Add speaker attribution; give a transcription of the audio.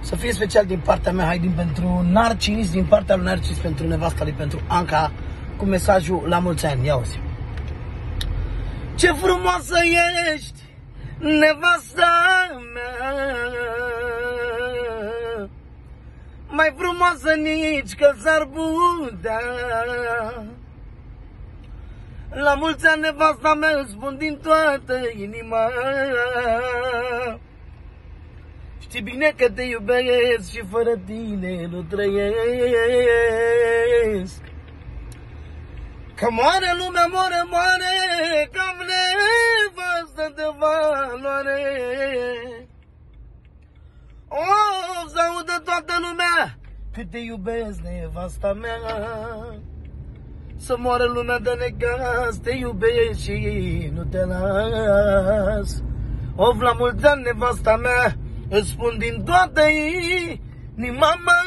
Speaker 1: Să fie special din partea mea, Haidin, pentru Narcis, din partea lui Narcis, pentru nevasta lui, pentru Anca, cu mesajul la mulți ani. Ia uzi. Ce frumoasă ești, nevasta mea, mai frumoasă nici că s-ar putea. La mulți ani, nevasta mea, îți spun din toată inima. Știi bine că te iubesc și fără tine nu trăiesc. Că moare lumea, moare, că am nevastă de valoare. O, să audă toată lumea cât te iubesc, nevasta mea. Să moară lumea de necaz, te iubesc și nu te las. Of, la mulți ani, nevasta mea, îți spun din toată inima mea.